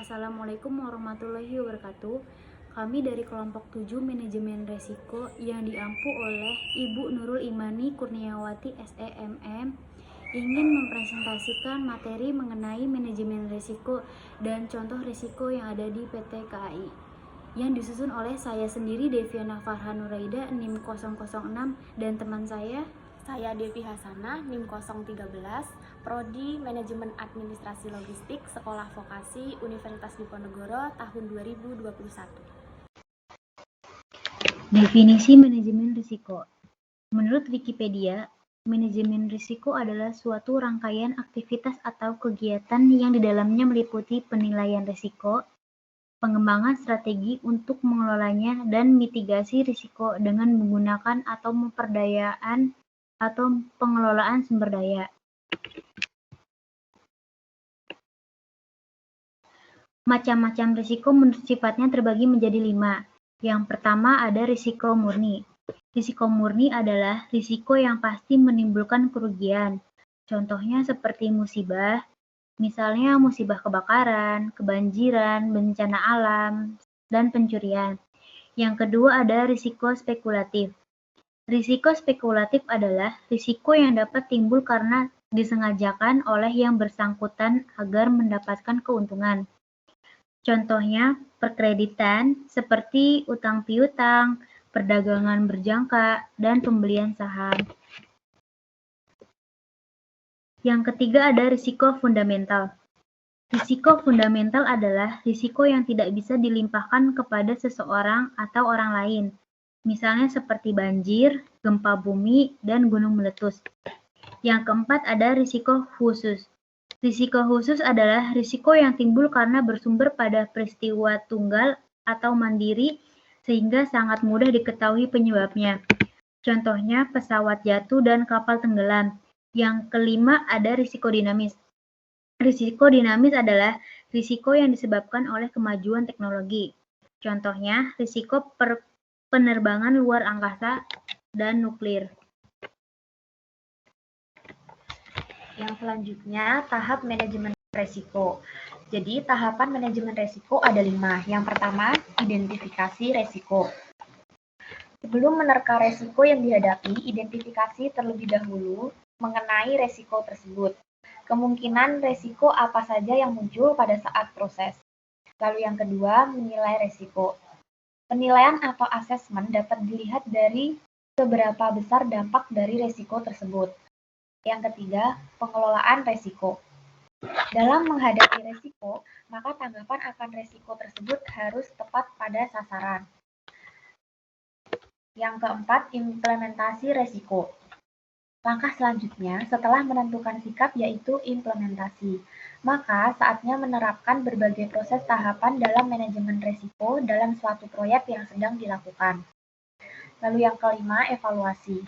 Assalamualaikum warahmatullahi wabarakatuh. Kami dari kelompok 7 Manajemen Resiko yang diampu oleh Ibu Nurul Imani Kurniawati SEMM ingin mempresentasikan materi mengenai manajemen resiko dan contoh resiko yang ada di PT KAI yang disusun oleh saya sendiri Deviana Farhanuraida NIM 006 dan teman saya Devi Hasanah, NIM 013, Prodi Manajemen Administrasi Logistik, Sekolah Vokasi Universitas Diponegoro, tahun 2021. Definisi manajemen risiko. Menurut Wikipedia, manajemen risiko adalah suatu rangkaian aktivitas atau kegiatan yang di dalamnya meliputi penilaian risiko, pengembangan strategi untuk mengelolanya, dan mitigasi risiko dengan menggunakan atau pemberdayaan atau pengelolaan sumber daya. Macam-macam risiko menurut sifatnya terbagi menjadi 5. Yang pertama ada risiko murni. Risiko murni adalah risiko yang pasti menimbulkan kerugian. Contohnya seperti musibah, misalnya musibah kebakaran, kebanjiran, bencana alam, dan pencurian. Yang kedua ada risiko spekulatif. Risiko spekulatif adalah risiko yang dapat timbul karena disengajakan oleh yang bersangkutan agar mendapatkan keuntungan. Contohnya perkreditan seperti utang piutang, perdagangan berjangka, dan pembelian saham. Yang ketiga ada risiko fundamental. Risiko fundamental adalah risiko yang tidak bisa dilimpahkan kepada seseorang atau orang lain, misalnya seperti banjir, gempa bumi, dan gunung meletus. Yang keempat ada risiko khusus. Risiko khusus adalah risiko yang timbul karena bersumber pada peristiwa tunggal atau mandiri sehingga sangat mudah diketahui penyebabnya. Contohnya pesawat jatuh dan kapal tenggelam. Yang kelima ada risiko dinamis. Risiko dinamis adalah risiko yang disebabkan oleh kemajuan teknologi. Contohnya risiko penerbangan luar angkasa dan nuklir. Yang selanjutnya, tahap manajemen resiko. Jadi, tahapan manajemen resiko ada 5. Yang pertama, identifikasi resiko. Sebelum menerka resiko yang dihadapi, identifikasi terlebih dahulu mengenai resiko tersebut. Kemungkinan resiko apa saja yang muncul pada saat proses. Lalu yang kedua, menilai resiko. Penilaian atau asesmen dapat dilihat dari seberapa besar dampak dari resiko tersebut. Yang ketiga, pengelolaan resiko. Dalam menghadapi resiko, maka tanggapan akan resiko tersebut harus tepat pada sasaran. Yang keempat, implementasi resiko. Langkah selanjutnya setelah menentukan sikap yaitu implementasi. Maka saatnya menerapkan berbagai proses tahapan dalam manajemen resiko dalam suatu proyek yang sedang dilakukan. Lalu yang kelima, evaluasi.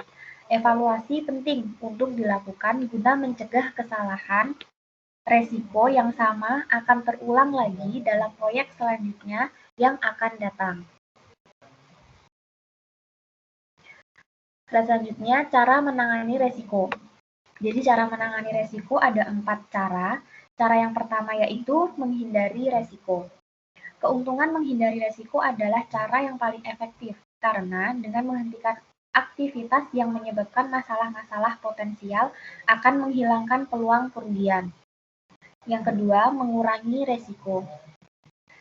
Evaluasi penting untuk dilakukan guna mencegah kesalahan resiko yang sama akan terulang lagi dalam proyek selanjutnya yang akan datang. Selanjutnya, cara menangani resiko. Jadi cara menangani resiko ada 4 cara. Cara yang pertama yaitu menghindari resiko. Keuntungan menghindari resiko adalah cara yang paling efektif karena dengan menghentikan aktivitas yang menyebabkan masalah-masalah potensial akan menghilangkan peluang kerugian. Yang kedua, mengurangi resiko.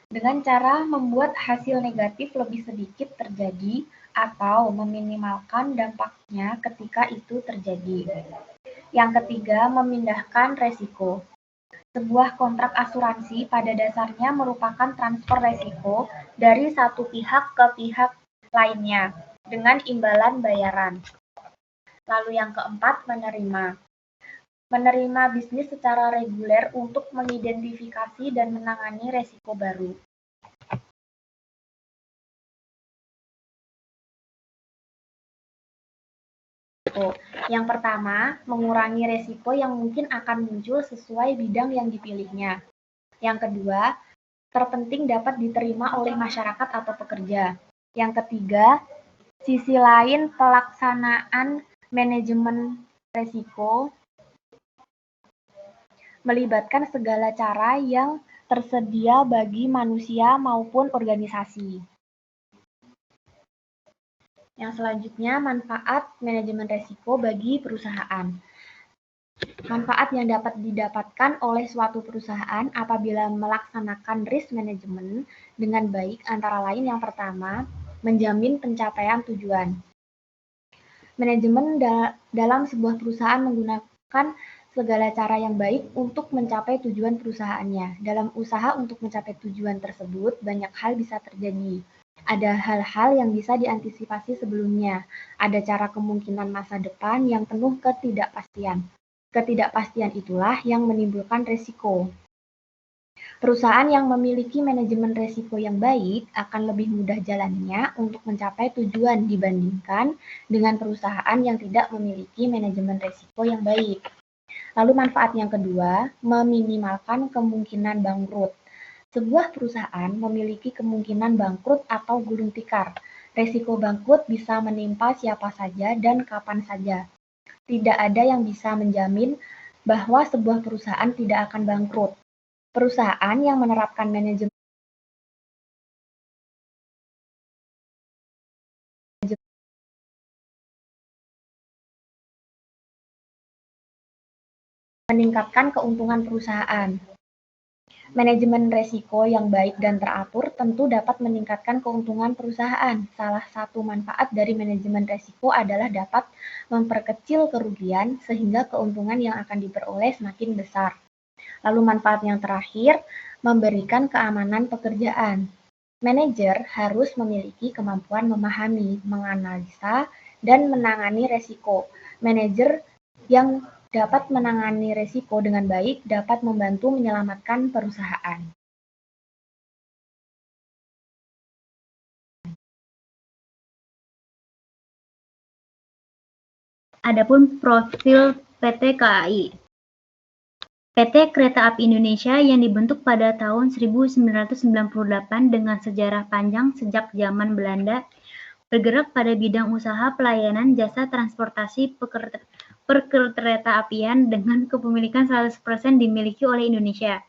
Dengan cara membuat hasil negatif lebih sedikit terjadi atau meminimalkan dampaknya ketika itu terjadi. Yang ketiga, memindahkan resiko. Sebuah kontrak asuransi pada dasarnya merupakan transfer resiko dari satu pihak ke pihak lainnya dengan imbalan bayaran. Lalu yang keempat, menerima. Menerima bisnis secara reguler untuk mengidentifikasi dan menangani resiko baru. Yang pertama, mengurangi resiko yang mungkin akan muncul sesuai bidang yang dipilihnya. Yang kedua, terpenting dapat diterima oleh masyarakat atau pekerja. Yang ketiga, sisi lain pelaksanaan manajemen resiko melibatkan segala cara yang tersedia bagi manusia maupun organisasi. Yang selanjutnya, manfaat manajemen risiko bagi perusahaan. Manfaat yang dapat didapatkan oleh suatu perusahaan apabila melaksanakan risk management dengan baik antara lain yang pertama, menjamin pencapaian tujuan. Manajemen dalam sebuah perusahaan menggunakan segala cara yang baik untuk mencapai tujuan perusahaannya. Dalam usaha untuk mencapai tujuan tersebut, banyak hal bisa terjadi. Ada hal-hal yang bisa diantisipasi sebelumnya. Ada cara kemungkinan masa depan yang penuh ketidakpastian. Ketidakpastian itulah yang menimbulkan risiko. Perusahaan yang memiliki manajemen risiko yang baik akan lebih mudah jalannya untuk mencapai tujuan dibandingkan dengan perusahaan yang tidak memiliki manajemen risiko yang baik. Lalu manfaat yang kedua, meminimalkan kemungkinan bangkrut. Sebuah perusahaan memiliki kemungkinan bangkrut atau gulung tikar. Risiko bangkrut bisa menimpa siapa saja dan kapan saja. Tidak ada yang bisa menjamin bahwa sebuah perusahaan tidak akan bangkrut. Perusahaan yang menerapkan manajemen meningkatkan keuntungan perusahaan. Manajemen risiko yang baik dan teratur tentu dapat meningkatkan keuntungan perusahaan. Salah satu manfaat dari manajemen risiko adalah dapat memperkecil kerugian sehingga keuntungan yang akan diperoleh semakin besar. Lalu manfaat yang terakhir, memberikan keamanan pekerjaan. Manajer harus memiliki kemampuan memahami, menganalisa, dan menangani risiko. Manajer yang dapat menangani risiko dengan baik dapat membantu menyelamatkan perusahaan. Adapun profil PT KAI. PT Kereta Api Indonesia yang dibentuk pada tahun 1998 dengan sejarah panjang sejak zaman Belanda, bergerak pada bidang usaha pelayanan jasa transportasi perkeretaapian dengan kepemilikan 100% dimiliki oleh Indonesia.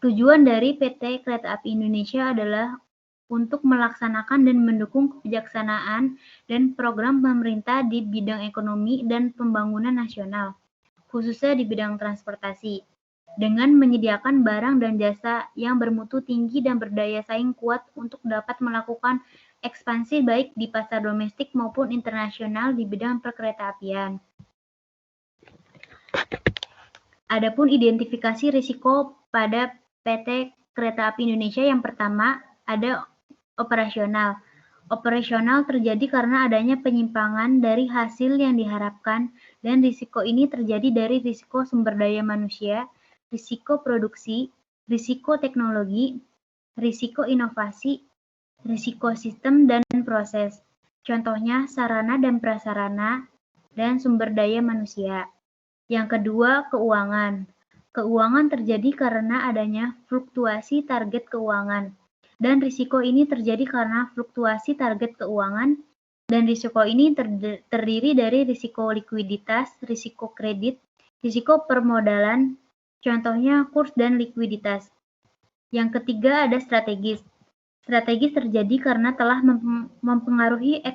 Tujuan dari PT Kereta Api Indonesia adalah untuk melaksanakan dan mendukung kebijaksanaan dan program pemerintah di bidang ekonomi dan pembangunan nasional, khususnya di bidang transportasi, dengan menyediakan barang dan jasa yang bermutu tinggi dan berdaya saing kuat untuk dapat melakukan ekspansi baik di pasar domestik maupun internasional di bidang perkeretaapian. Adapun identifikasi risiko pada PT Kereta Api Indonesia yang pertama ada operasional. Operasional terjadi karena adanya penyimpangan dari hasil yang diharapkan dan risiko ini terjadi dari risiko sumber daya manusia, risiko produksi, risiko teknologi, risiko inovasi, risiko sistem dan proses. Contohnya sarana dan prasarana dan sumber daya manusia. Yang kedua, keuangan. Keuangan terjadi karena adanya fluktuasi target keuangan. Dan risiko ini terjadi karena fluktuasi target keuangan, dan risiko ini terdiri dari risiko likuiditas, risiko kredit, risiko permodalan, contohnya kurs dan likuiditas. Yang ketiga ada strategis. Strategis terjadi karena telah mempengaruhi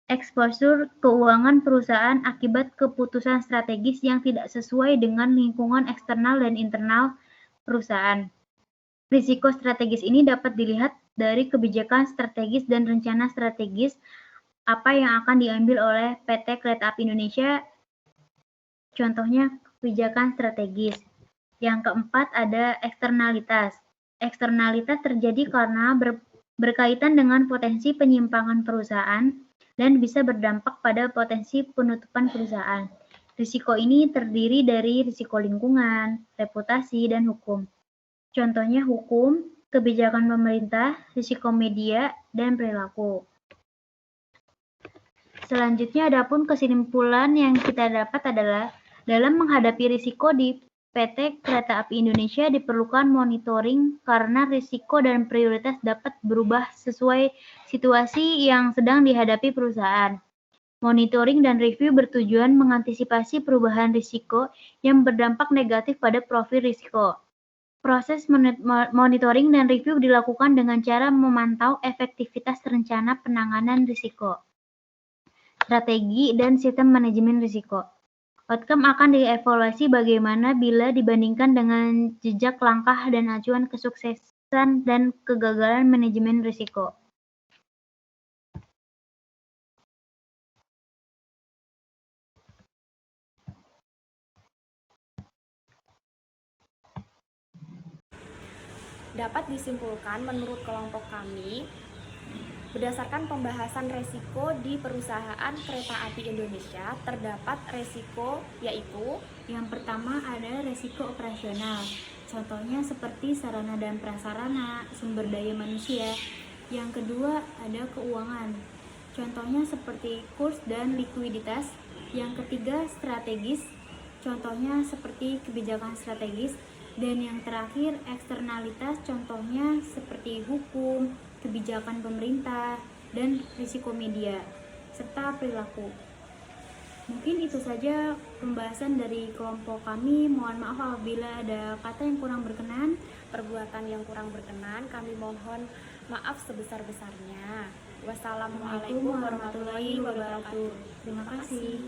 eksposur keuangan perusahaan akibat keputusan strategis yang tidak sesuai dengan lingkungan eksternal dan internal perusahaan. Risiko strategis ini dapat dilihat dari kebijakan strategis dan rencana strategis apa yang akan diambil oleh PT Kereta Api Indonesia. Contohnya kebijakan strategis. Yang keempat ada eksternalitas. Eksternalitas terjadi karena berkaitan dengan potensi penyimpangan perusahaan dan bisa berdampak pada potensi penutupan perusahaan. Risiko ini terdiri dari risiko lingkungan, reputasi, dan hukum. Contohnya hukum, kebijakan pemerintah, risiko media, dan perilaku. Selanjutnya adapun kesimpulan yang kita dapat adalah dalam menghadapi risiko di PT Kereta Api Indonesia diperlukan monitoring karena risiko dan prioritas dapat berubah sesuai situasi yang sedang dihadapi perusahaan. Monitoring dan review bertujuan mengantisipasi perubahan risiko yang berdampak negatif pada profil risiko. Proses monitoring dan review dilakukan dengan cara memantau efektivitas rencana penanganan risiko, strategi, dan sistem manajemen risiko. Outcome akan dievaluasi bagaimana bila dibandingkan dengan jejak langkah dan acuan kesuksesan dan kegagalan manajemen risiko. Dapat disimpulkan menurut kelompok kami, berdasarkan pembahasan resiko di perusahaan kereta api Indonesia, terdapat resiko yaitu yang pertama ada resiko operasional, contohnya seperti sarana dan prasarana, sumber daya manusia. Yang kedua ada keuangan, contohnya seperti kurs dan likuiditas. Yang ketiga strategis, contohnya seperti kebijakan strategis. Dan yang terakhir eksternalitas, contohnya seperti hukum, kebijakan pemerintah, dan risiko media, serta perilaku. Mungkin itu saja pembahasan dari kelompok kami. Mohon maaf apabila ada kata yang kurang berkenan, perbuatan yang kurang berkenan. Kami mohon maaf sebesar-besarnya. Wassalamualaikum warahmatullahi wabarakatuh. Terima kasih.